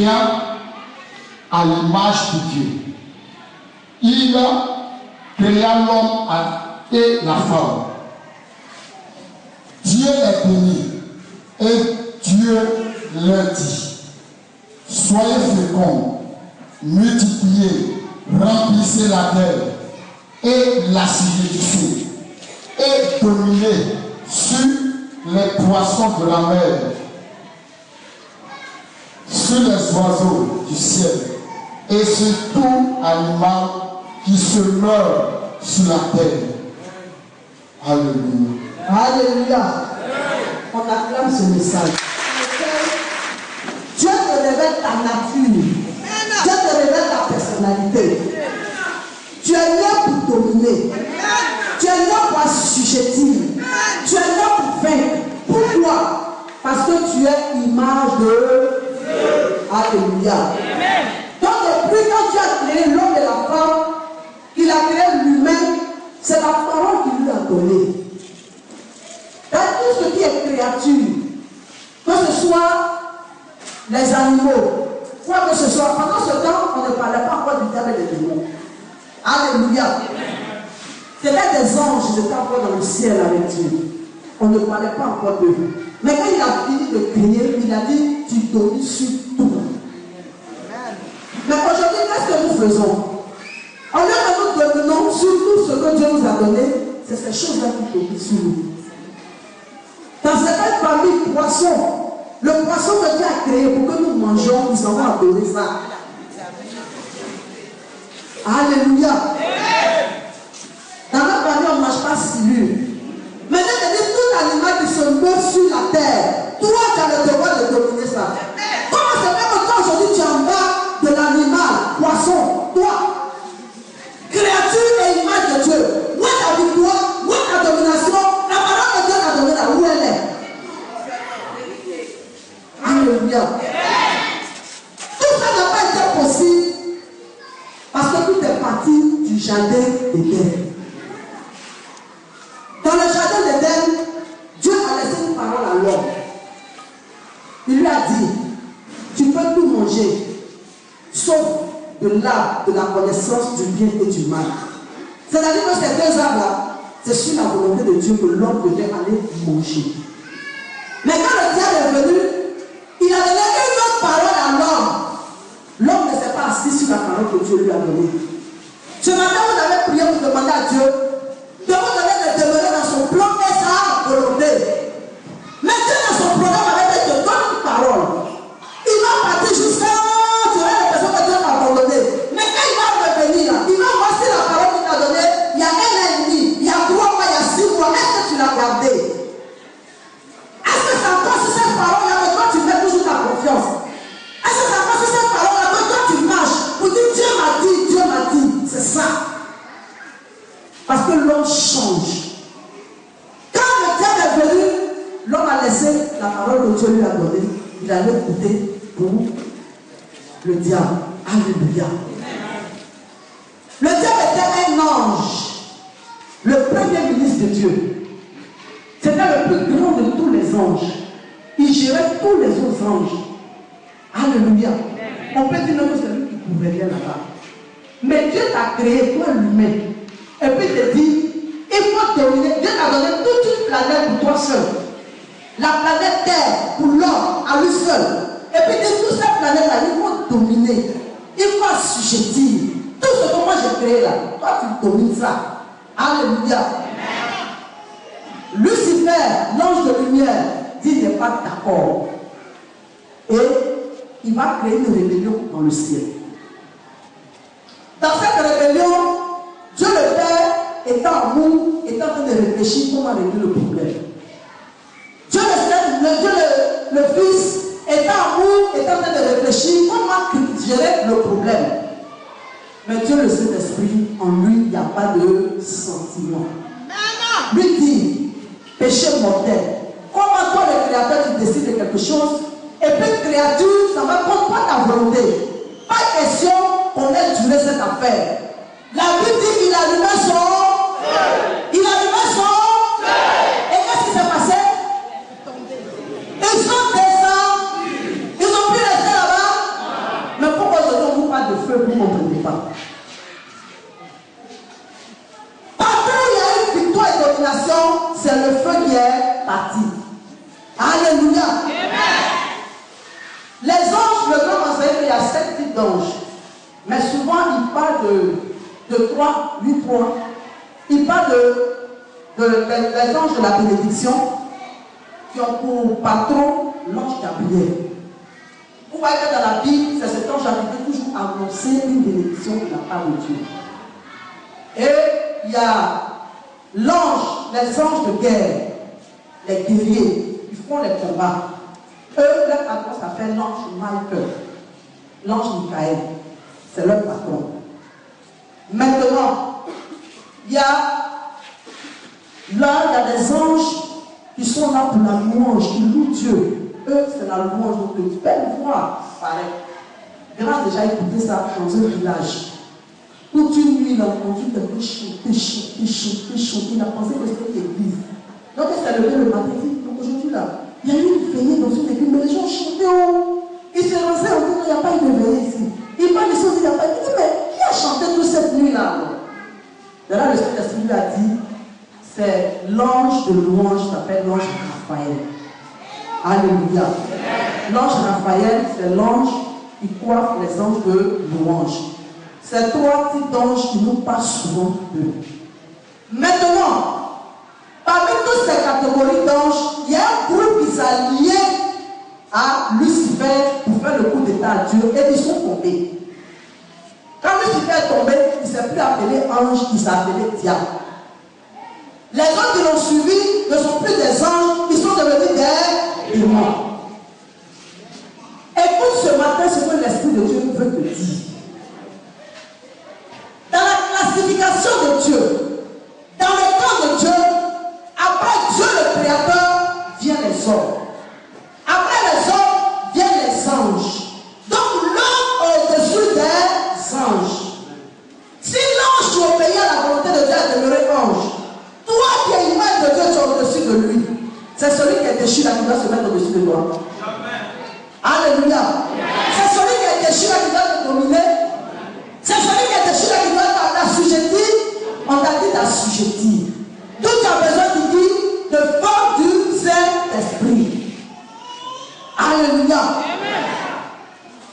créant à l'image de Dieu. Il créa l'homme et la femme. Dieu est béni et Dieu leur dit: soyez féconds, multipliez, remplissez la terre et la subjuguez et dominez sur les poissons de la mer, sur les oiseaux du ciel et sur tout animal qui se meurt sur la terre. Alléluia. Alléluia. On acclame ce message. Dieu te révèle ta nature. Dieu te révèle ta personnalité. Tu es là pour dominer. Tu es là pour assujettir. Tu es là pour vaincre. Pourquoi? Parce que tu es image de Dieu. Alléluia. Donc depuis quand Dieu a créé l'homme et la femme, qu'il a créé lui-même, c'est la parole qu'il lui a donnée. Dans tout ce qui est créature, que ce soit les animaux, quoi que ce soit, pendant ce temps, on ne parlait pas encore du diable et des démons. Alléluia. C'était des anges qui étaient encore dans le ciel avec Dieu. On ne parlait pas encore d'eux. Mais quand il a fini de créer, il a dit: tu domines sur tout. Mais aujourd'hui, qu'est-ce que nous faisons? En lieu de nous dominons sur tout ce que Dieu nous a donné, c'est ces choses-là qui dominent sur nous. Dans certaines familles, le poisson que Dieu a créé pour que nous mangeons, nous avons adoré ça. Alléluia. Dans notre famille, on ne mange pas silure. Maintenant, il dit tout animal qui se meurt sur la terre, toi, tu as le devoir de dominer ça. Comment c'est fait que toi, aujourd'hui, tu es en bas de l'animal, poisson, toi, créature et image de Dieu? Où est ta victoire? Où est ta domination? La parole de Dieu t'a donné là, où elle est? Alléluia. Tout ça n'a pas été possible parce que tout est parti du jardin d'Éden. Dans le jardin d'Éden, Dieu a laissé une parole à l'homme. Il lui a dit: tu peux tout manger, sauf de l'arbre de la connaissance du bien et du mal. C'est-à-dire que ces deux arbres-là, c'est sur la volonté de Dieu que l'homme devait aller manger. Mais quand le diable est venu, il a donné une autre parole à l'homme. L'homme ne s'est pas assis sur la parole que Dieu lui a donnée. Ce matin, vous avez prié pour demander à Dieu de vous donner de demeurer dans son plan et sa volonté. Mais Dieu, dans son programme, avait dit: te donne une parole. Il va partir jusqu'à les personnes que Dieu m'a abandonné. Mais quand il va revenir, il va voir si la parole qu'il t'a donnée, il y a 1 an et demi, il y a 3 mois, il y a 6 mois, est-ce que tu l'as gardé? Est-ce que c'est encore sur cette parole-là que toi tu mets toujours ta confiance? Est-ce que c'est encore sur cette parole-là que toi tu marches pour dire Dieu m'a dit, Dieu m'a dit? C'est ça. Parce que l'homme change. Quand le diable est venu, l'homme a laissé la parole que Dieu lui a donnée. Il allait écouter pour le diable. Alléluia. Le diable était un ange, le premier ministre de Dieu. C'était le plus grand de tous les anges. Il gérait tous les autres anges. Alléluia. On peut dire que c'est lui qui gouvernait là-bas. Mais Dieu t'a créé, toi l'humain. Et puis il te dit: il faut dominer. Dieu t'a donné toute une planète pour toi seul. La planète Terre pour l'homme à lui seul. Et puis de toute cette planète-là, il faut dominer. Il faut assujettir. Tout ce que moi j'ai créé là, toi tu domines ça. Alléluia. Lucifer, l'ange de lumière, dit: n'est pas d'accord. Et il va créer une rébellion dans le ciel. Dans cette rébellion, Dieu le Père, étant amour, est en train de réfléchir comment régler le problème. Dieu le Fils, étant amour, est en train de réfléchir comment gérer le problème. Mais Dieu le Saint-Esprit, en lui, il n'y a pas de sentiment. Lui dit: péché mortel. Comment toi, le Créateur, tu décides de quelque chose, et puis créature, ça va contre ta volonté. Pas question qu'on ait duré cette affaire. La Bible dit qu'il allumait son feu. Il allumait son feu. Et qu'est-ce qui s'est passé? Ils sont descendus. Ils ont pu rester là-bas. pas de feu, vous ne comprenez pas. Partout où il y a une victoire et domination, c'est le feu qui est parti. Alléluia. Amen. Les anges, le grand enseignant, il y a 7 types d'anges. Mais souvent, il parle de 3, 8 points. Il parle des anges de la bénédiction qui ont pour patron l'ange Gabriel. Vous voyez que dans la Bible, c'est cet ange qui veut toujours annoncer une bénédiction de la part de Dieu. Et il y a l'ange, les anges de guerre, les guerriers, ils font les combats. Eux, leur patron s'appelle l'ange Michael, l'ange Michael, c'est leur patron. Maintenant, il y a des anges qui sont là pour la louange, qui louent Dieu. Eux, c'est la louange, donc une belle voix, pareil. Grâce déjà écouté ça dans un village. Toute une nuit, il a entendu quelqu'un chanter. Il a pensé que c'était l'église. Donc, il s'est levé le matin, il dit, donc aujourd'hui là, il y a eu une veillée dans une église, mais les gens chantaient, oh. Ils se lançaient en disant, il n'y a pas eu de veillée ici. Il parle ici, il n'y a pas eu. Il dit, mais qui a chanté toute cette nuit-là? De là, le Saint-Esprit lui a dit, c'est l'ange de louange qui s'appelle l'ange Raphaël. Alléluia. L'ange Raphaël, c'est l'ange qui coiffe les anges de louange. C'est 3 types d'anges qui nous passent souvent d'eux. Maintenant, parmi toutes ces catégories d'anges, il y a un groupe qui s'est lié à Lucifer pour faire le coup d'état à Dieu et ils sont tombés. Quand Lucifer est tombé, il ne s'est plus appelé ange, il s'est appelé diable. Les gens qui l'ont suivi ne sont plus des anges, ils sont devenus des démons. Écoute ce matin ce que l'Esprit de Dieu veut te dire. Dans la classification de Dieu, dans le camp de Dieu, après Dieu le Créateur, viennent les hommes. Après les hommes, viennent les anges. Donc l'homme est au-dessus des anges. Si l'ange qui obéit à la volonté de Dieu est demeuré ange, toi qui es image de Dieu, tu es au-dessus de lui. C'est celui qui est déchu là qui doit se mettre au-dessus de toi. Alléluia. C'est celui qui est déchu là qui doit te dominer. C'est celui qui est déchu là qui doit t'assujettir. On t'a dit d'assujettir. Donc tu as besoin de dire de force du Saint-Esprit. Alléluia.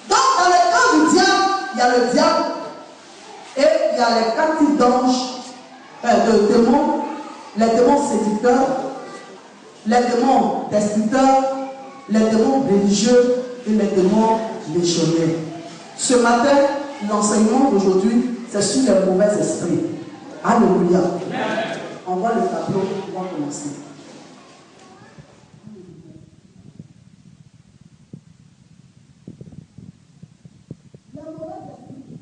Donc dans le camp du diable, il y a le diable et il y a les 4 types d'anges, de démons. Les démons séducteurs, les démons destructeurs, les démons religieux et les démons légionnaires. Ce matin, l'enseignement d'aujourd'hui, c'est sur les mauvais esprits. Alléluia. On voit le tableau, on va commencer. Les mauvais esprits.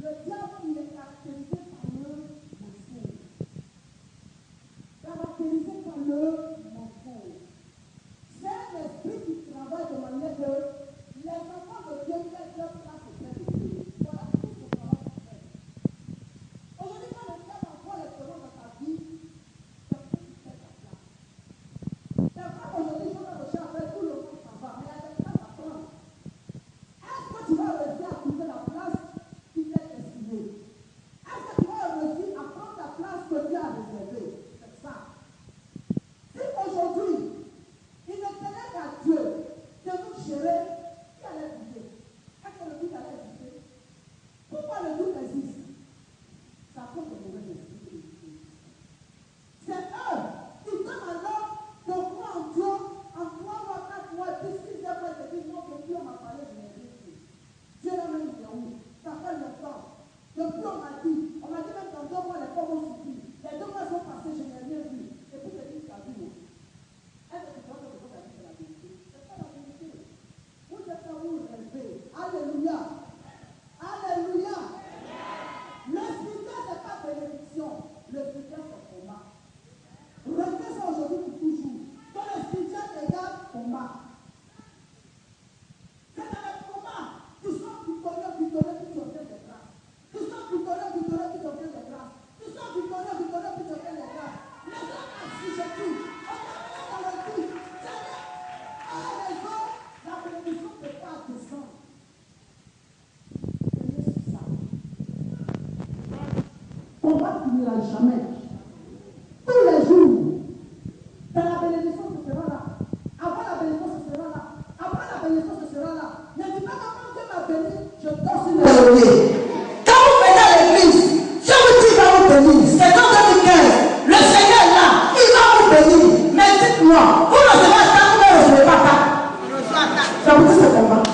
Le diable, il est caractérisé par le mensonge. Caractérisé par le mensonge. C'est un esprit qui travaille de manière que les enfants de Dieu mettent leur place auprès de Dieu. Voilà tout ce travail qu'il fait. Aujourd'hui, quand le diable envoie les démons dans ta vie, c'est ce qui fait ta place. Les femmes aujourd'hui sont dans le champ avec tout le monde, ça va, mais il y a des places à prendre. Est-ce que tu vas réussir à trouver la place qui t'est destinée? Est-ce que tu vas réussir à prendre ta place que Dieu a réservée? C'est ça. Si aujourd'hui, il ne tenait qu'à Dieu de nous gérer, qui allait douter? Est-ce que le doute allait exister? Pourquoi le doute existe? Ça compte de mauvais esprits. C'est eux qui donnent à l'homme de croire en Dieu en 3 mois, 4 mois, 10, 6 mois, et te disent non, que Dieu m'a parlé, je n'ai rien dit. combat finira jamais. Tous les jours, dans la bénédiction, ce sera là. Avant la bénédiction, ce sera là. Après la bénédiction, ce sera là. Ne dis pas que quand Dieu m'a béni, je dors sur mes oreillers. Quand vous venez à l'église, je vous dis, il va vous bénir. C'est dans 2015. Le Seigneur est là. Il va vous bénir. Mais dites-moi, vous ne recevez pas ça, vous ne recevez pas ça. Ça vous dit ce combat.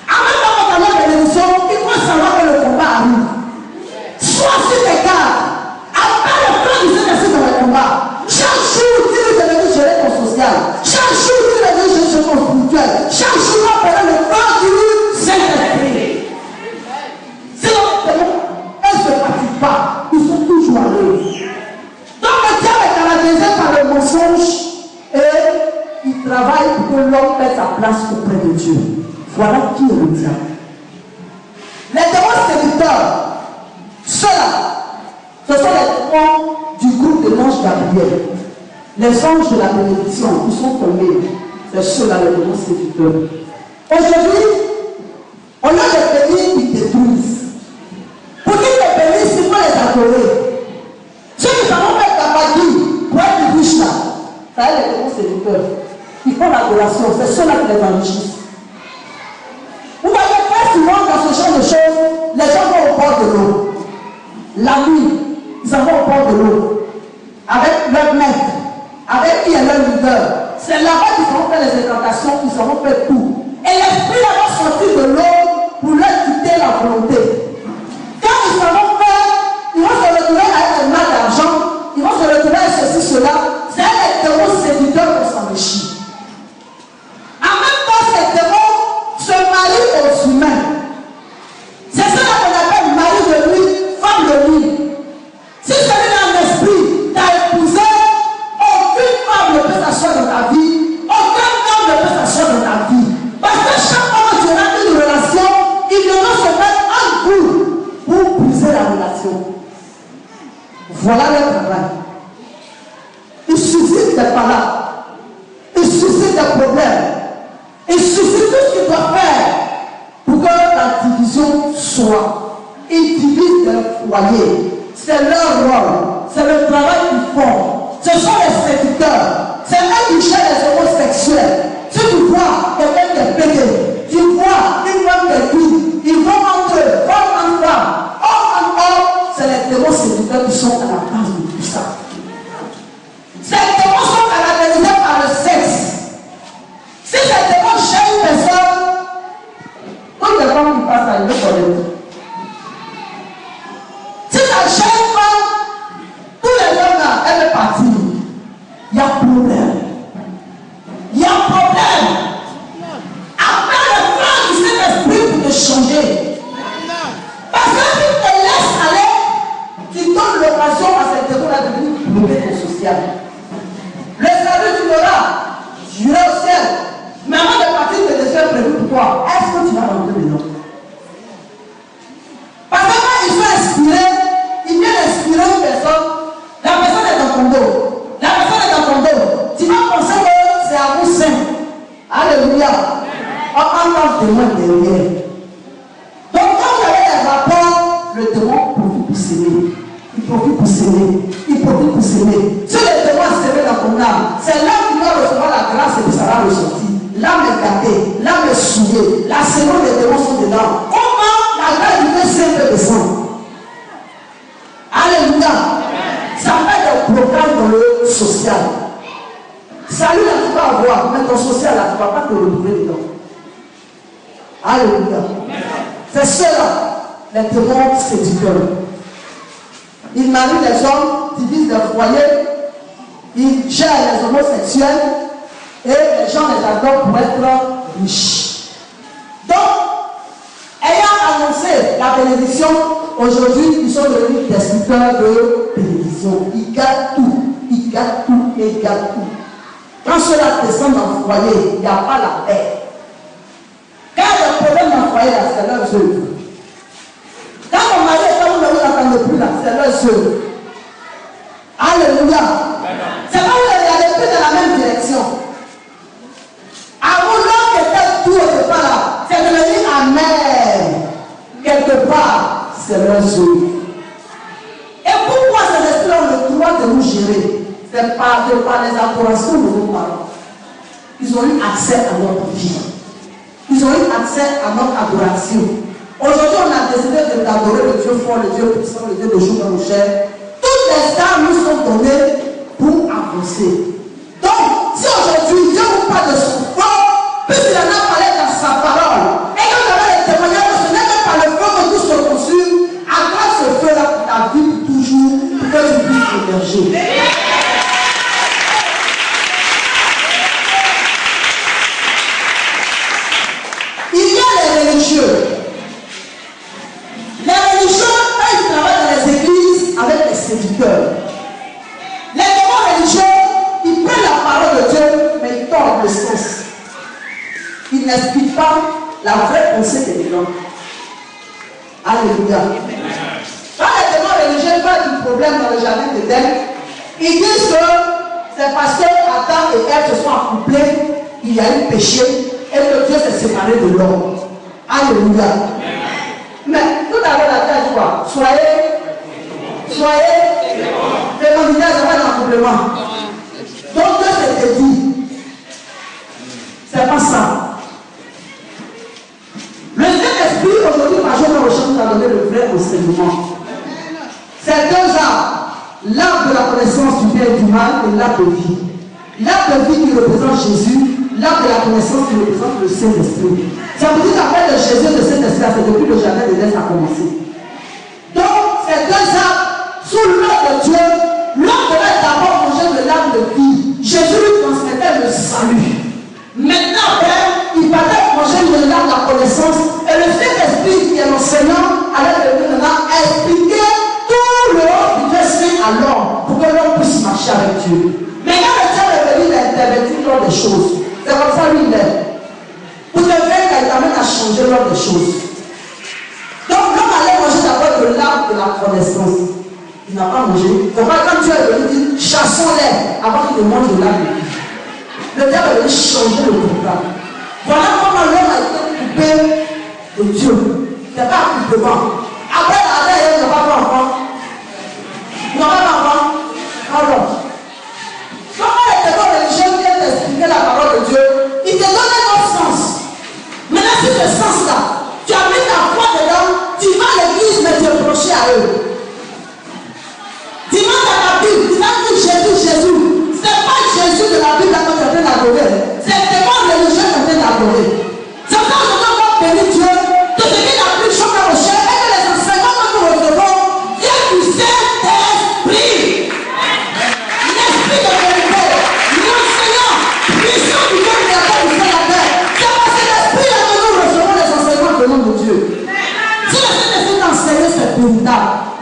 Avant d'avoir la bénédiction, il faut savoir que le combat arrive. Sois sur tes gardes. Après le plan du Saint-Esprit dans le combat. Chaque jour, tu es venu gérer ton social. Chaque jour, tu es venu gérer ton spirituel. Chaque jour, tu vas le plan du Saint-Esprit. Sinon, elles ne se pratiquent pas. Ils sont toujours à l'œuvre. Donc, le diable est caractérisé par le mensonge et il travaille pour que l'homme ait sa place auprès de Dieu. Voilà qui est le diable. Les démons séducteurs, ceux-là, ce sont les démons du groupe de l'ange Gabriel. Les anges de la bénédiction, ils sont tombés. C'est ceux-là, les démons séducteurs. Aujourd'hui, on a les bénis, ils détruisent. Pour qu'ils les bénissent, il faut les adorer. Ceux qui savent faire Kabadi pour être riches là, ça est les démons séducteurs. Ils font l'adoration, c'est ceux-là qui les enrichissent. Vous voyez très souvent dans ce genre de choses, les gens vont au bord de l'eau. La nuit, ils s'en vont au bord de l'eau. Avec leur maître, avec qui est leur leader. C'est là-bas qu'ils vont faire les incantations, qu'ils vont faire tout. Et l'esprit va sortir de l'eau pour leur quitter la volonté. Quand ils s'en vont faire, ils vont se retrouver avec un mal d'argent, ils vont se retrouver avec ceci, cela. C'est les démons séducteurs pour s'enrichir. En même temps, ces démons se marient aux humains. C'est ça qu'on appelle mari de nuit, femme de nuit. Si celui-là en esprit t'a épousé, aucune femme ne peut s'asseoir dans ta vie, aucun homme ne peut s'asseoir dans ta vie. Parce que chaque fois que tu as une relation, il devra se mettre en couple pour briser la relation. Voilà le travail. Il suscite des palabres, il suscite des problèmes, il suscite tout ce qu'il doit faire pour que la division soit. Ils divisent leur foyer. C'est leur rôle. C'est le travail qu'ils font. Ce sont les séducteurs. C'est eux qui gèrent les homosexuels. Si tu vois quelqu'un qui est pété, tu vois une femme qui est vide, ils vont entre eux, femme en femme, homme en homme. C'est les démons séducteurs qui sont à la base de tout ça. Ces démons sont caractérisés par le sexe. Si ces démons gèrent une personne, toutes les femmes qui passent à une autre. Si ça gêne pas, tous les hommes là, elles veulent partir. Il y a problème. Il y a problème. Après le plan du Saint-Esprit pour te changer. Parce que si tu te laisses aller, tu donnes l'occasion à cette démon-là de venir bloquer ton social. Le salut, tu l'auras. J'irai au ciel. Mais avant de partir, tu te déjà prévu pour toi. Est-ce que tu vas rentrer dedans? Parce que quand il faut inspirer, il vient inspirer une personne. La personne est dans ton dos. La personne est dans ton dos. Tu vas penser que c'est à vous saint. Alléluia. On entend le démon derrière. Donc quand vous avez des rapports, le démon profite pour s'aimer. Il profite pour s'aimer. Il profite pour s'aimer. Si le démon a s'aimé dans ton âme, c'est là qu'il va recevoir la grâce et puis ça va ressortir. L'âme est gâtée, l'âme est souillée. La séance des démons sont dedans. Comment la grâce du Saint peut descendre? Alléluia. Ça fait des programmes dans le social. Salut là, tu vas avoir, mais ton social là, tu ne vas pas te retrouver dedans. Alléluia. C'est cela, les démons séducteurs. Ils marient les hommes, divisent les foyers, ils gèrent les homosexuels et les gens les adorent pour être riches. Donc, ayant annoncé la bénédiction, aujourd'hui, ils sont devenus destructeurs de bénédiction. Ils gardent tout, ils gardent tout et ils gardent tout. Quand cela descend dans le foyer, il n'y a pas la paix. Quand il y a un problème dans le foyer, c'est leur œuvre. Quand mon mari est comme vous n'entendez plus, c'est leur œuvre. Alléluia. C'est pas vous n'allez plus dans la même direction. À vous, l'homme qui était tout au départ là, c'est devenu amer. Quelque part, c'est leur œuvre. Et c'est par les adorations de nos parents. Ils ont eu accès à notre vie. Ils ont eu accès à notre adoration. Aujourd'hui, on a décidé d'adorer le Dieu fort, le Dieu puissant, le Dieu de jour dans nos chairs. Toutes les armes nous sont données pour avancer. Donc, si aujourd'hui Dieu vous parle de son feu, puisqu'il en a parlé dans sa parole, et que vous avez les témoignages, ce n'est que par le feu que tout se consume, accorde ce feu-là pour ta vie pour toujours, pour que tu puisses émerger. Il y a les religieux. Les religieux, ils travaillent dans les églises avec les séducteurs. Les démons religieux, ils prennent la parole de Dieu, mais ils tordent le sens. Ils n'expliquent pas la vraie pensée des gens. Alléluia. Quand les démons religieux parlent du problème dans le jardin d'Éden, ils disent que c'est parce que Adam et Ève se sont accouplés, il y a eu péché et que Dieu s'est séparé de l'homme. Alléluia. Mais tout à l'heure, la terre dit quoi? Soyez féminin, c'est pas un complément. Donc Dieu s'était dit, c'est pas ça. Le Saint-Esprit aujourd'hui, par jour, nous a donné le vrai enseignement. C'est deux arbres, l'arbre de la connaissance du bien et du mal et l'arbre de vie. L'arbre de vie qui représente Jésus, l'arbre de la connaissance qui représente le Saint-Esprit. Ça veut dire qu'après de Jésus et le Saint-Esprit, c'est depuis le jardin d'Éden ça a commencé. Donc, ces deux arbres, sous l'ordre de Dieu, l'homme devait d'abord manger de l'arbre de vie. Jésus lui transmettait le salut. Maintenant, il partait manger de l'arbre de la connaissance et le Saint-Esprit, qui est l'enseignant, allait venir maintenant expliquer tout le haut du Dieu saint à l'homme pour que l'homme puisse marcher avec Dieu. Mais quand le Dieu est venu, il a interverti l'ordre des choses. C'est comme ça lui il est. Pour te faire qu'il t'amène à changer l'ordre des choses. Donc l'homme allait manger d'abord de l'arbre de la connaissance. Il n'a pas mangé. Quand Dieu est venu, il dit chassons-les avant qu'il ne mange de l'arbre. Le diable est venu changer le programme. Voilà comment l'homme a été coupé de Dieu. Il n'y a pas accouplement. Après la terre, il n'y a pas d'enfant. Il n'y a pas d'enfant. Alors, comment les démons religieux viennent t'expliquer la parole de Dieu? Ils te donnent un autre sens. Maintenant, si ce sens-là, tu as mis ta foi dedans, tu vas à l'église, mais tu es branché à eux. Tu vas dans la Bible, tu vas dire Jésus, Jésus. Ce n'est pas Jésus de la Bible que tu es en train d'adorer. C'est le démon religieux qui est en train d'adorer. C'est ça que nous avons béni Dieu de ce qu'il a pris choc à recherche et que les enseignements que nous recevons viennent du Saint-Esprit. L'Esprit de vérité, l'enseignant, puissant du Dieu créateur du ciel et la terre. C'est parce que l'Esprit est que nous recevons les enseignements de nom de Dieu. Si le Saint-Esprit t'enseigne, c'est formidable.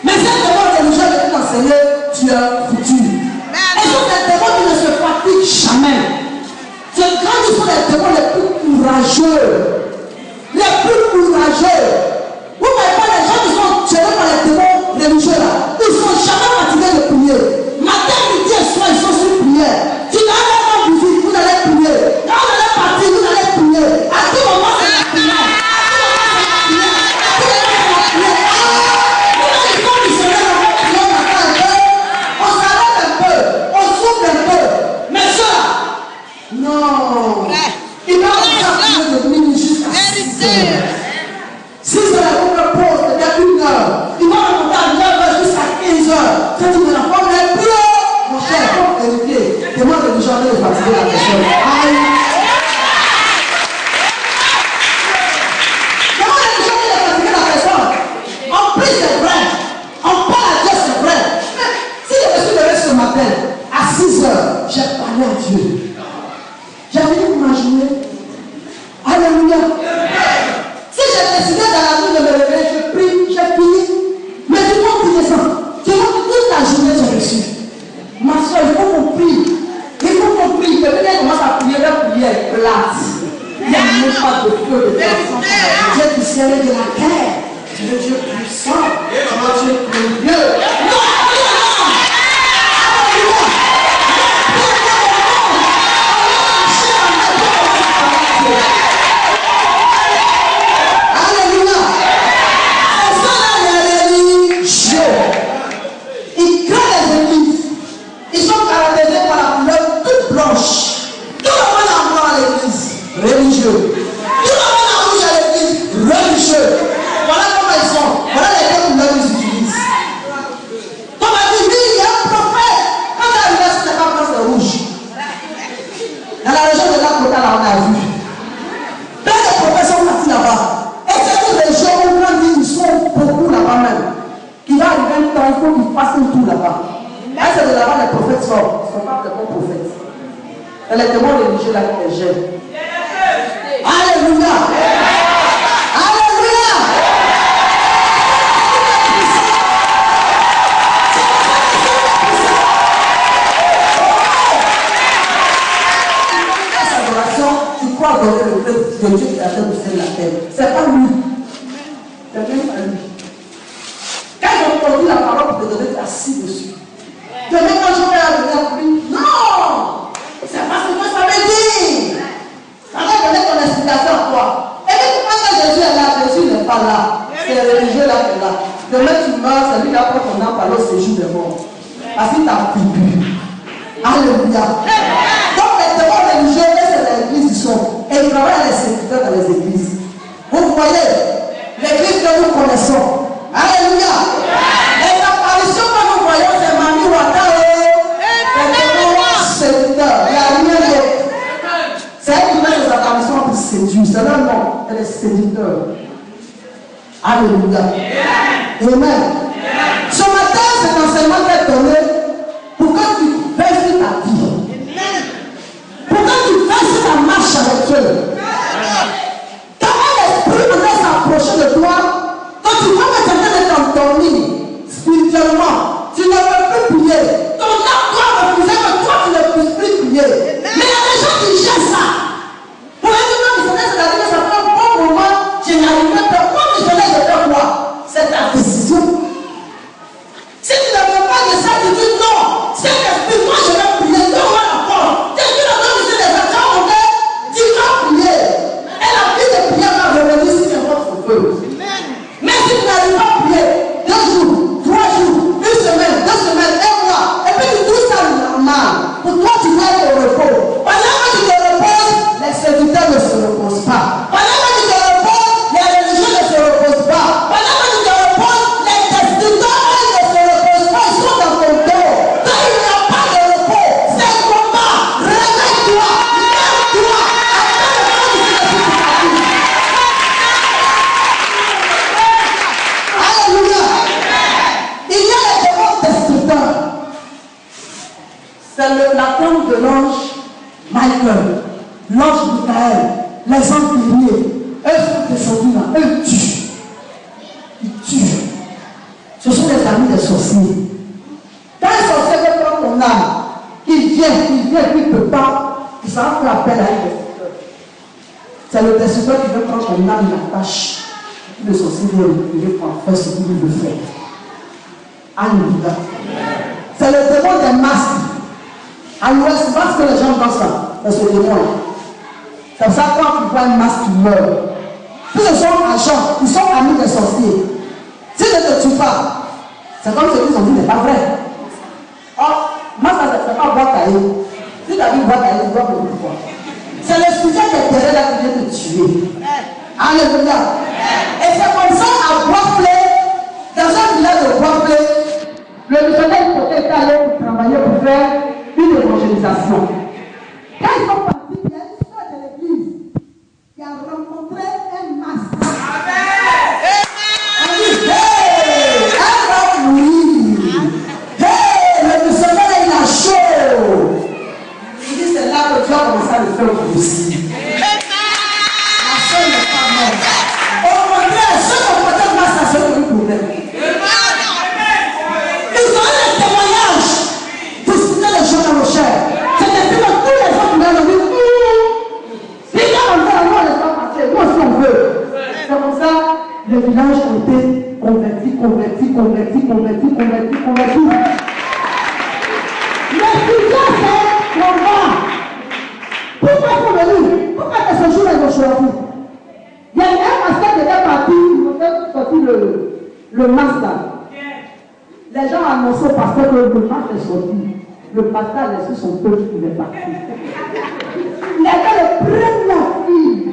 Mais si un démon religieux vient t'enseigner, tu es foutu. Et ce sont des démons qui ne se fatiguent jamais. C'est quand ils sont les démons les plus courageux. Les plus courageux. Vous ne voyez pas les gens qui sont gérés par les démons religieux là. Ils ne sont jamais fatigués de prier. Matin, midi et soir, ils sont sur prière. Tu n'as pas de visite, vous allez prier. Quand vous allez partir, vous allez prier. À tout moment, c'est la prière. Non. Il va faire de minuit jusqu'à 6 heures. 6 heures, on me pose, c'est-à-dire 1 heure. Il va remonter à 9 heures jusqu'à 15 heures. Quand tu me la forme, elle prie. Mon cher, il faut vérifier. Demande de jamais de fatiguer la personne. Aïe. Demande de jamais de fatiguer la personne. On prie, c'est vrai. On parle à Dieu, c'est vrai. Mais si je me suis levé ce matin, à 6 heures, j'ai parlé à Dieu. J'avais dit pour ma journée. Alléluia. Si j'ai décidé dans la nuit de me lever, je prie, j'ai fini. Mais du coup, tu descends. Tu vois que toute la journée, j'ai reçu. Ma soeur, il faut qu'on prie. Il faut qu'on prie. Que quelqu'un commence à prier, la prière est plate. Il n'y a même pas de feu de façon. Dieu du ciel et de la terre. C'est le Dieu puissant. C'est le Dieu glorieux. Non, ils créent les églises. Ils sont Tout le monde accouche à l'église, religieux. Voilà comment ils sont. Voilà les deux couleurs qu'ils utilisent. Comme a dit, lui, il y a un prophète. Quand il arrive sur les femmes, quand c'est rouge. Dans la région de Lakota, là, on a vu. Plein de prophètes sont partis là-bas. Et c'est une région où ils sont beaucoup là-bas même. Il va arriver un temps, il faut qu'ils fassent un tour là-bas. Là, c'est de là-bas les prophètes sortent. Ce ne sont pas de bons prophètes. Et les démons religieux là qui les gênent. Alléluia! Alléluia! Cette adoration, tu crois adorer le peuple de Dieu qui a fait pousser la terre. C'est pas lui. C'est même pas lui. Quand ils ont produit la parole pour te donner, tu es assis dessus. Demain, quand je vais venir à lui, non! C'est pas ce que ça veut dire! Ça va donner ton explication à toi. Et puis pourquoi quand Jésus est là, Jésus n'est pas là. C'est le religieux là qui est là. Demain, tu meurs, c'est lui qui apprend ton âme par le séjour des morts. Parce qu'il t'a pibu. Alléluia. Donc, les démons religieux, c'est l'église ils sont. Et ils travaillent à les serviteurs dans les églises. Vous voyez, l'église que nous connaissons. Alléluia. Les apparitions que nous voyons, c'est Mami Wata. C'est il n'y a rien d'autre. C'est elle qui met les apparitions pour séduire. C'est leur nom. Elle est séducteur. Alléluia. Amen. Ce matin, cet enseignement t'est donné pour que tu fasses ta vie. Pour que tu fasses ta marche avec Dieu. Quand l'esprit en train s'approcher de toi, quand tu vois que quelqu'un est endormi spirituellement, tu ne peux plus prier. Ton âme doit refuser que toi tu ne puisses plus prier. Mais il y a des gens qui gèrent ça. Pour un humain missionnaire, c'est-à-dire que ça fait un bon moment, je n'arrive pas. Pourquoi missionnaire, je fais quoi? C'est ta décision. Si tu ne veux pas de ça, tu dis non. C'est l'esprit, moi je vais prier. Donne-moi la porte. Dès que tu as donné des actions, on dit, tu vas prier. Et la vie de prière va revenir si c'est votre feu. Mais si tu n'arrives pas à prier, 2 jours, 3 jours, 1 semaine, 2 semaines, 1 mois, et puis tu trouves ça normal, pour toi tu vas être au repos. Pendant que tu te reposes, les serviteurs ne se reposent pas. Pendant que tu te reposes, les religieux ne se reposent pas. Pendant que tu te reposes, les testudants ne se reposent pas, ils sont dans ton dos. Quand il n'y a pas de repos, c'est un combat. Réveille-toi, lève-toi, attends le temps du Seigneur. Alléluia. Il y a les démons destructeurs. C'est la tombe de l'ange Michael, l'ange Michael, les anges béliers. Eux sont descendus là, eux tuent. Ils tuent. Ce sont les amis des sorciers. Quand les sorciers veulent prendre ton âme, ils viennent, puis ils ne peuvent pas, ils savent faire appel à un destructeur. C'est le destructeur qui veut prendre ton âme, il l'attache. Le sorcier veut faire ce qu'il veut faire. Alléluia. C'est le démon des masques. À l'ouest, parce que les gens pensent ça. C'est ce démon-là. C'est pour ça que quand tu vois un masque, tu meurs. Tous ils sont agents, ils sont amis des sorciers. S'ils ne te tuent pas, c'est comme ce qu'ils ont dit n'est pas vrai. Or, masque, ça ne fait pas boire cahier. Si tu as vu boire cahier, tu dois me dire quoi. C'est le sujet qui est derrière là qui vient te tuer. Alléluia. Et c'est comme ça à Bois-Flé, dans un village de Bois-Flé, le missionnaire était allé pour travailler pour faire une évangélisation. Quand ils sont partis, il y a une soeur de l'église qui a rencontré un masque. Elle dit, hey, alors oui, hey, le missionnaire il a chaud. Il dit, c'est là que tu as commencé à le faire aussi. La soeur n'est pas morte. Au contraire, ceux qui ont porté le masque, ça c'est un problème. Ils ont eu des témoignages pour citer les gens dans le cher. C'était que tous les gens qui m'ont dit, si quand on fait, on ne laisse pas passer, nous aussi on veut. C'est comme ça, les villages ont été convertis. Le sujet c'est combat. Pourquoi ils sont venus? Pourquoi ce jour-là ils ont choisi? Il y a un pasteur qui était parti, ils ont fait sortir le masque là. Les gens annoncent au pasteur que le masque est sorti. Le pasteur a laissé son peuple, il est parti. Il était le premier fille.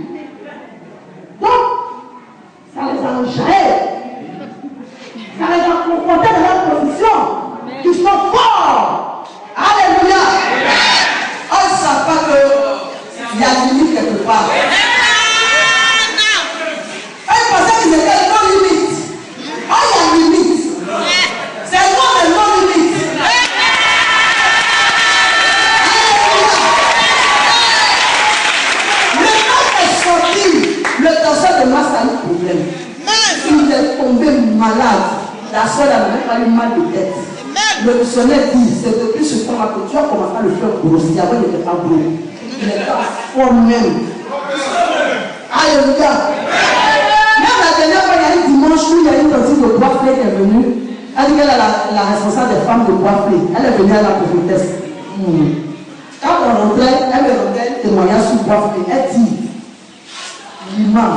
un problème. Il est tombé malade. La soeur n'avait pas eu mal de tête. Le missionnaire dit, c'est depuis ce temps-là que tu as commencé à le faire grossir. Avant, il n'était pas gros. Il était fort même. Alléluia. Même la dernière fois, il y a un dimanche où il y a une petite de Bois-Flé qui est venue. Elle dit qu'elle est la responsable des femmes de Bois-Flé. Elle est venue à la prophétesse. Quand on rentrait, elle me rendait un témoignage sur Bois-Flé. Elle dit, l'imam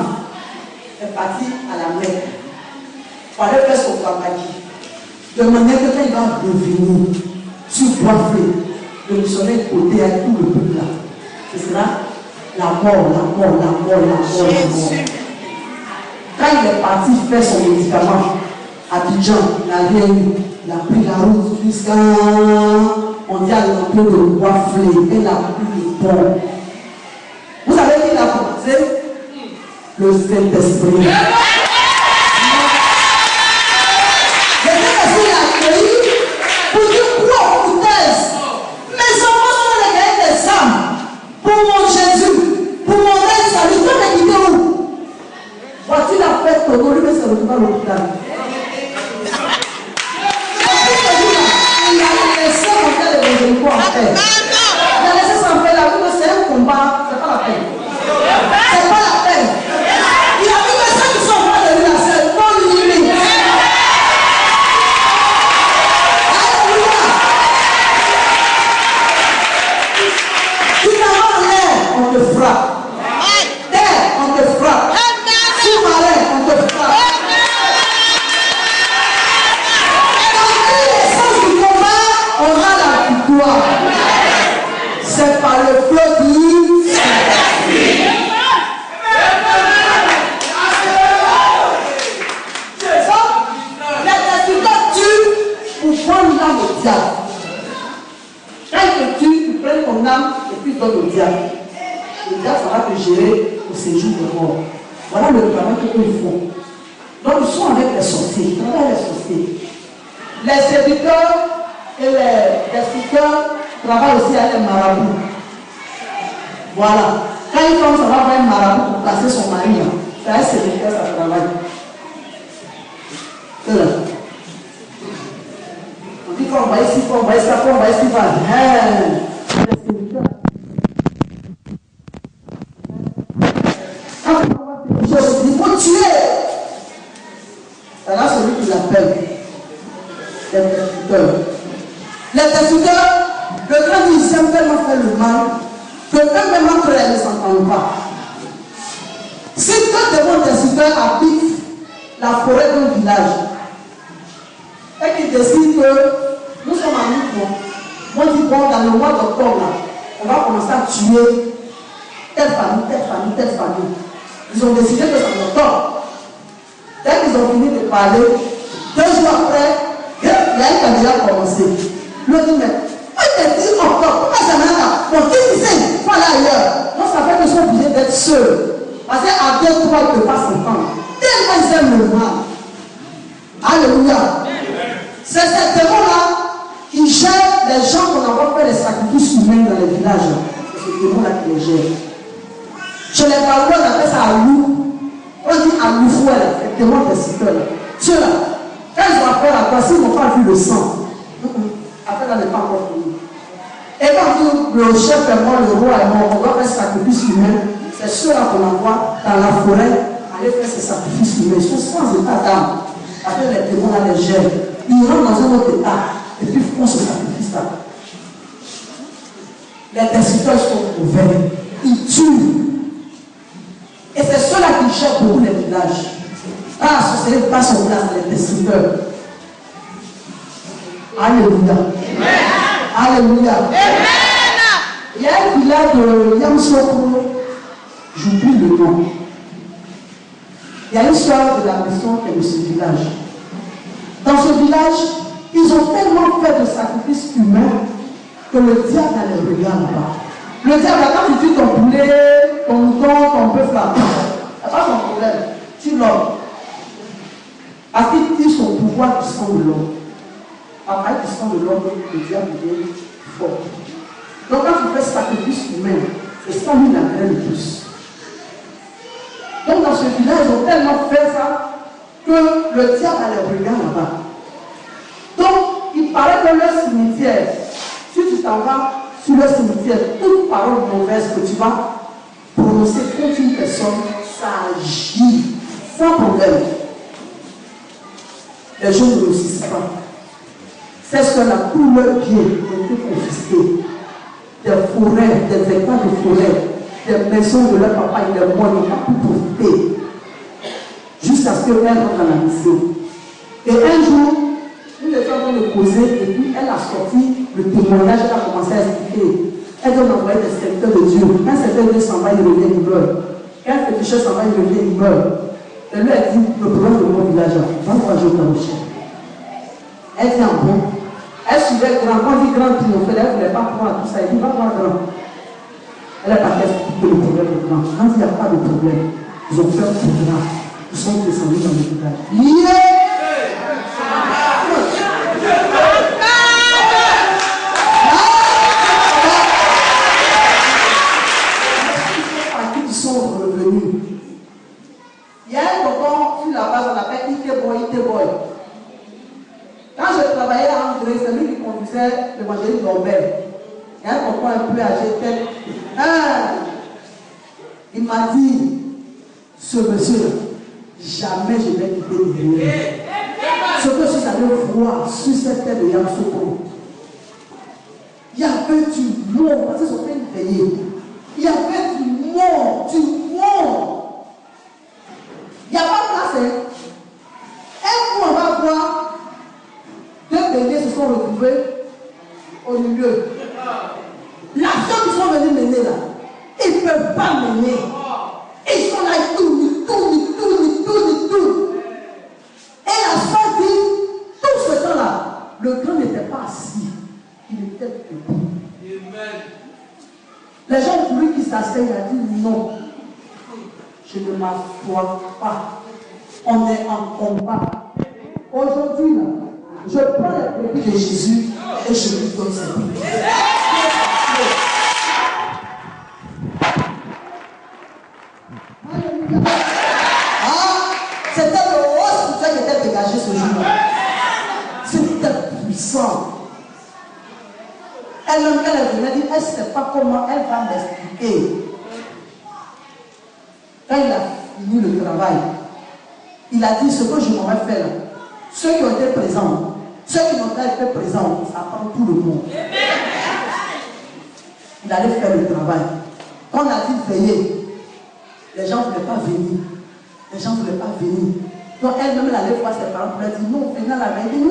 est parti à la Mecque pour aller faire son travail. De manière que quand il va revenir sur Bois-Flé, le missionnaire côté avec tout le peuple là, ce sera la mort. Quand il est parti faire son médicament à Abidjan, il n'a rien eu. Il a pris la route jusqu'à, on dit à l'entrée de Bois-Flé, et il a pris le pont. Vous savez qui l'a commencé? Le Saint-Esprit. Pour dire quoi, foutaise? Mes enfants sont les gagnants des âmes. Pour mon Jésus, pour mon règne, salut, toi, t'es quitté où? Vois-tu la fête que vous lui se retrouve à l'hôpital? Il a laissé en faire les évangéliques en faire. Il a laissé s'en faire la vie, c'est un combat, c'est pas la peine. C'est pas la peine. Il a vu que ceux qui sont en train de lui, c'est pas l'unité. On te frappe. Terre, on te frappe. Sous-marin, on te frappe. Dans les sens du combat, on a la victoire. C'est par le feu du Saint-Esprit. Les résultats tuent pour prendre l'âme au diable. Quand il te tue, tu prends ton âme et puis tu donnes au diable. Le diable, ça va te gérer au séjour de mort. Voilà le travail qu'ils font. Donc, ils sont avec les sorciers. Ils travaillent les sorciers. Les serviteurs et les serviteurs travaillent aussi avec les marabouts. Voilà. Quand une femme, ça va voir un marabout pour placer son mari, c'est un serviteur, ça travaille. On dit qu'on va ici, qu'on va ici, qu'on va ici, qu'on va ici. Il faut tuer. C'est là celui qui l'appelle les persécuteurs. Les persécuteurs, le grand musicien tellement fait le mal que même entre elles ne s'entendent pas. Si deux démons persécuteurs habitent la forêt d'un village et qu'ils décident que nous sommes en mouvement, moi je dis bon, dans le mois d'octobre, on va commencer à tuer telle famille. Ils ont décidé que ça me tombe. Dès qu'ils ont fini de parler, 2 jours après, il y a un candidat qui a commencé. Le dit, mais il est dit encore, pourquoi ça m'a là? Donc, qui disait, il faut aller ailleurs. Donc, ça fait qu'ils sont obligés d'être seuls. Parce qu'à 2-3, ils ne peuvent pas s'entendre. Tellement ils aiment le mal. Alléluia. C'est ces démons-là qui gèrent les gens qu'on a fait les sacrifices humains dans les villages. C'est ce démon-là qui les gère. Chez les Baoulés, on appelle ça Alou. On dit Aloufouel, les démons persécuteurs. Ceux-là, quand ils ont affaire à toi, s'ils n'ont pas vu le sang, après, là n'est pas encore fini. Et quand le chef est mort, le roi est mort, on doit faire sacrifice humain. C'est ceux-là qu'on envoie dans la forêt aller faire ces sacrifices humains. Ils sont sans état d'âme. Après, les démons là les gèrent. Ils rentrent dans un autre état et puis font ce sacrifice-là. Les persécuteurs sont ouverts. Ils tuent. Et c'est ceux-là qui gèrent beaucoup les villages. Quand la société passe en place, les persécuteurs. Alléluia. Alléluia. Il y a un village de Yamsoko, j'oublie le nom. Il y a une histoire de la maison qui est de ce village. Dans ce village, ils ont tellement fait de sacrifices humains que le diable ne les regarde pas. Le diable, quand tu tues ton poulet, ton mouton, ton bœuf là, c'est pas son problème. Tu l'homme. Parce qu'il tire son pouvoir du sang de l'homme. Après du sang de l'homme, le diable devient fort. Donc quand tu fais sacrifice humain, c'est ça lui la graine de plus. Donc dans ce village, ils ont tellement fait ça que le diable a les regards là-bas. Donc, il paraît que le cimetière, si tu t'en vas sur le cimetière, toute parole mauvaise que tu vas prononcer contre une personne, ça agit sans problème. Les gens ne réussissent pas. C'est ce que la couleur pied a été confisquée. Des forêts, des hectares de forêt, des maisons de leur papa et de moi n'ont pas pu profiter jusqu'à ce qu'elle rentre dans la mission. Et un jour, nous les avons de causer et puis elle a sorti le témoignage, elle a commencé à expliquer. Elle doit envoyer des serviteurs de Dieu. Quand un serviteur de Dieu s'en va, il revient, il meurt. Quand un féticheur s'en va, il revient, il meurt. Elle lui a dit, le problème de mon village, va voir jouer dans le chien. Elle dit en bon. Elle suivait grand. Quand on dit grand triomphe, elle ne voulait pas croire tout ça. Elle dit, va voir grand. Elle est partie expliquer le problème de grand. Quand il n'y a pas de problème, ils ont fait un programme. Ils sont descendus dans le village. Ils sont revenus. Il y a un coton sur la base, on l'appelle Ite-Boy. Quand je travaillais à André, c'est lui qui conduisait l'évangéliste d'Orbel. Il y a un coton un peu âgé, il m'a dit, ce monsieur, jamais je vais quitter l'Église. Ce que je suis allé voir sur cette terre de Yamoussoukro, il y avait du monde, parce qu'ils sont fait veiller. Il y avait du monde. Il n'y a pas de place. Un coup, on va voir, deux béliers se sont retrouvés au milieu. L'action qu'ils sont venus mener là, ils ne peuvent pas mener. Ils sont là, ils tournent. Et la soeur dit, tout ce temps-là, le grand n'était pas assis, il était debout. Les gens ont voulu qu'il s'asseye, il a dit non, je ne m'assois pas. On est en combat. Aujourd'hui, là, je prends les brebis de Jésus et je lui donne ses brebis. C'était le haut spirituel qui était dégagé ce jour-là. C'était puissant. Elle-même, quand elle venait dire, elle ne sait pas comment elle va m'expliquer. Quand il a fini le travail, il a dit ce que je m'aurais fait là. Ceux qui ont été présents, ceux qui n'ont pas été présents, ça prend tout le monde. Il allait faire le travail. Quand on a dit veiller, les gens ne voulaient pas venir. Les gens ne voulaient pas venir. Donc elle-même, elle allait voir ses parents pour leur dire non, venez à la veille. Elle dit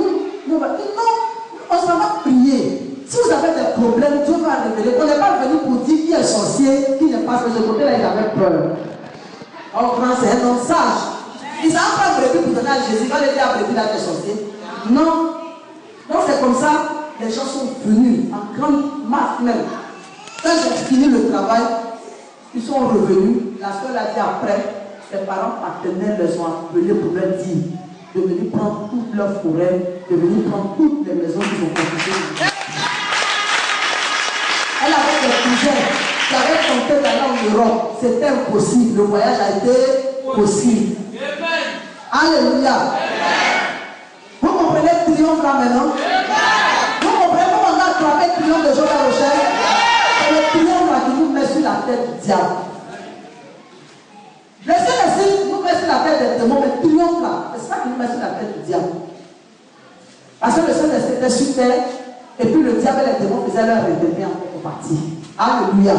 non, on s'en va prier. Si vous avez des problèmes, Dieu va révéler. On n'est pas venu pour dire qui est sorcier, qui n'est pas sorcier. Ce côté-là, il avait peur. En grand, c'est un homme sage. Il s'en va pas brebis pour donner à Jésus. Il va le dire à brebis là, tu es sorcier. Non. Donc c'est comme ça, les gens sont venus en grande masse même. Quand j'ai fini le travail, ils sont revenus. La soeur l'a dit après, ses parents partenaires les ont appelés pour leur dire de venir prendre toute leur forêt, de venir prendre toutes les maisons qu'ils ont construites. Elle avait des cousins qui avaient tenté d'aller en Europe. C'était impossible. Le voyage a été possible. Alléluia. Vous comprenez le triomphe là maintenant? Vous comprenez comment on a attrapé le triomphe de Jean La Rochelle? C'est le triomphe là qui nous met sur la tête du diable. Le Saint-Esprit nous met sur la tête des démons, mais le triomphe là, c'est ça qui nous met sur la tête du diable. Parce que le Saint-Esprit était sur terre, et puis le diable et les démons faisaient leur rébellion en contrepartie. Alléluia.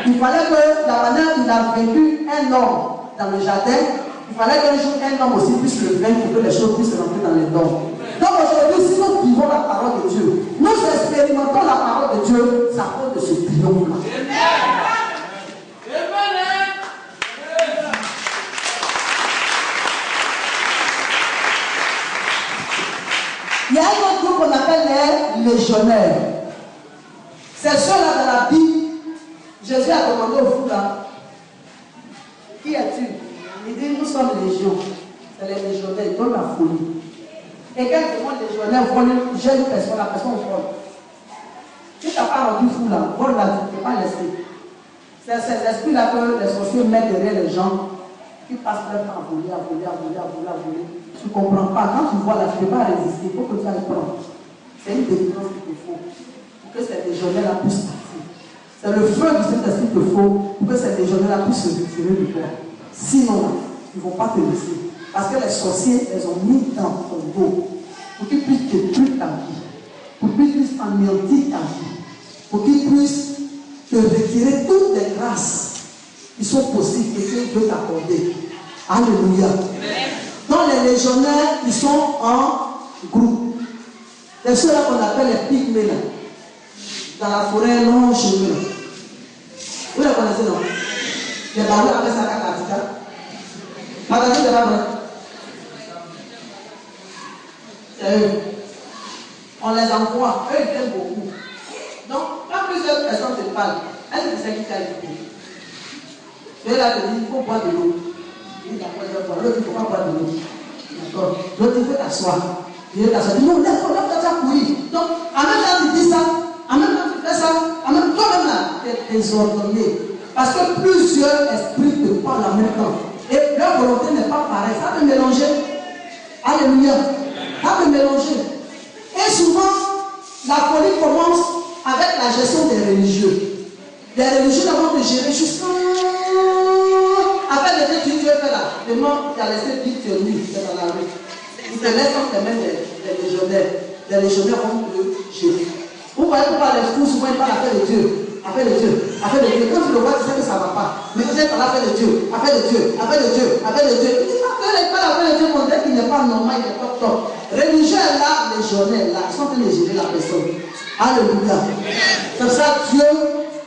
Il fallait que la manière qu'il a vaincu un homme dans le jardin, il fallait qu'un jour un homme aussi puisse le vaincre pour que les choses puissent rentrer dans les dons. Donc aujourd'hui, si nous vivons la parole de Dieu, nous expérimentons la parole de Dieu, ça cause de ce triomphe-là. Il y a un autre groupe qu'on appelle les légionnaires. C'est ceux-là dans la Bible. Jésus a demandé au fou là, qui es-tu? Il dit, nous sommes légions. C'est les légionnaires, ils donnent la folie. Et quand ils demandent légionnaires, volent, j'ai une personne, la personne vole. Si tu n'as pas rendu fou là, vole là, tu ne peux pas laisser. C'est cet esprit là que les sorciers mettent derrière les gens qui passent leur temps à voler, à voler, à voler, à voler, à voler. Tu ne comprends pas. Quand tu vois là, tu ne peux pas résister. Il faut que tu ailles prendre. C'est une délivrance qu'il te faut pour que ces légionnaires-là puissent partir. C'est le feu du Saint-Esprit qu'il te faut pour que ces légionnaires-là puissent se retirer du corps. Sinon, ils ne vont pas te laisser. Parce que les sorciers, elles ont mis dans ton dos pour qu'ils puissent détruire ta vie, pour qu'ils puissent anéantir ta vie, pour qu'ils puissent te retirer toutes les grâces qui sont possibles et que Dieu t'accorder. Alléluia. Donc les légionnaires, ils sont en groupe. C'est ceux-là qu'on appelle les pygmées là. Dans la forêt, non, chez eux. Vous les connaissez, non? Les barons appellent ça Kakatika. Magazine de la vraie. C'est eux. On les envoie. Eux, ils viennent beaucoup. Donc, quand plusieurs personnes te parlent, est-ce que c'est qui t'a écouté? Tu es là, tu dis, il faut boire de l'eau. Il dit, d'accord, je vais boire. L'autre, il ne faut pas boire de l'eau. D'accord? L'autre, il veut t'asseoir. Il veut t'asseoir. Il dit, non, lève-toi, tu as couru. Donc, en même temps, tu dis ça. En même temps, tu fais ça. En même temps, toi-même là, tu es désordonné. Parce que plusieurs esprits te parlent en même temps. Et leur volonté n'est pas pareille. Ça peut mélanger. Alléluia. Ça peut mélanger. Et souvent, la folie commence avec la gestion des religieux. Les religieux vont te gérer jusqu'à. Après le tu veux faire là. Demain, tu as laissé dire tu es nu, tu es dans la rue. Ils te laissent entre les mains des légionnaires. Les légionnaires vont te gérer. Vous voyez pourquoi les fous souvent ils parlent affaire de Dieu. Affaire de Dieu, affaire de Dieu. Quand tu le vois, tu sais que ça ne va pas. Mais vous êtes par l'affaire de Dieu, affaire de Dieu, affaire de Dieu, affaire de Dieu. Il dit pas que l'affaire de Dieu, mon Dieu, qui n'est pas normal, il n'est pas top. Religieux est là, légionnaires là, ils sont en train de gérer la personne. Alléluia. C'est ça, Dieu,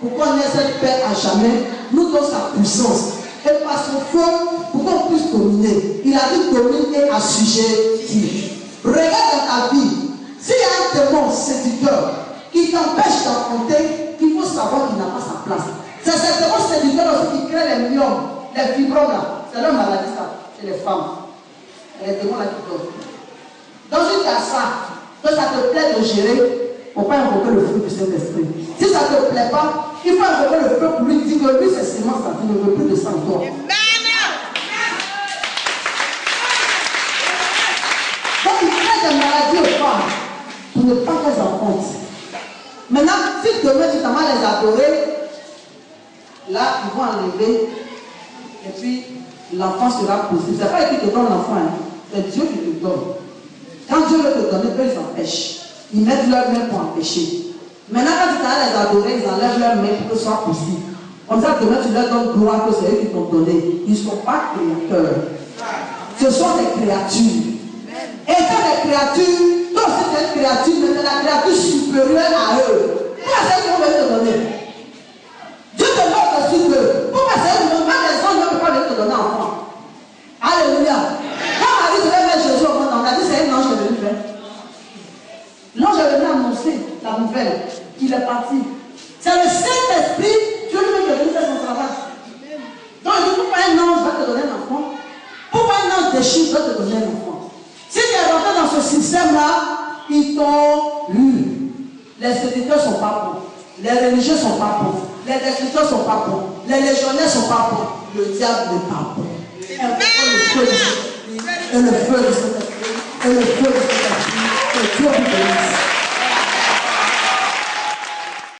pour qu'on ait cette paix à jamais, nous donne sa puissance. Et par son feu, pour qu'on puisse dominer. Il a dit domine et assujettir. Regarde dans ta vie, s'il y a un démon séducteur qui t'empêche d'affronter, il faut savoir qu'il n'a pas sa place. C'est ce démon séducteur aussi qui crée les myomes, les fibromes là. C'est leur maladie ça, chez les femmes. Et les démons là qui donnent. Donc si tu as ça, que ça te plaît de gérer, il ne faut pas invoquer le feu du Saint-Esprit. Si ça ne te plaît pas, il faut invoquer le feu pour lui dire que lui c'est seulement ça, il ne veut plus de ça en toi. Donc il crée des maladies aux femmes pour ne pas qu'elles en compte. Maintenant, si demain tu t'en vas les adorer, là ils vont enlever et puis l'enfant sera possible. Ce n'est pas lui qui te donne l'enfant, hein. C'est Dieu qui te donne. Quand Dieu veut te donner, eux ils empêchent. Ils mettent leurs mains pour empêcher. Maintenant, quand tu t'en vas les adorer, ils enlèvent leurs mains pour que ce soit possible. Comme ça, demain tu leur donnes gloire que c'est eux qui t'ont donné. Ils ne sont pas créateurs. Ce sont des créatures. Et quand les créatures, toi aussi tu es une créature, mais c'est la créature supérieure à eux. Pourquoi c'est eux qui vont venir te donner? Dieu te donne au-dessus d'eux. Pourquoi c'est eux qui vont venir les gens ne peuvent pas venir te donner enfant? Alléluia. Quand Marie devait mettre Jésus au monde, on a dit c'est un ange qui est venu faire. L'ange est venu annoncer la nouvelle qu'il est parti. C'est le Saint-Esprit, Dieu lui-même qui est venu faire son travail. Donc il dit pourquoi un ange va te donner un enfant? Pourquoi un ange déchu va te donner un enfant? Si tu es rentré dans ce système-là, ils t'ont eu. Les séducteurs ne sont pas bons. Les religieux ne sont pas bons. Les écriteurs ne sont pas bons. Les légionnaires ne sont pas bons. Le diable n'est pas bon. Et le feu du Saint-Esprit. Et le feu du Saint-Esprit. Et le feu du Saint-Esprit. Que Dieu vous bénisse.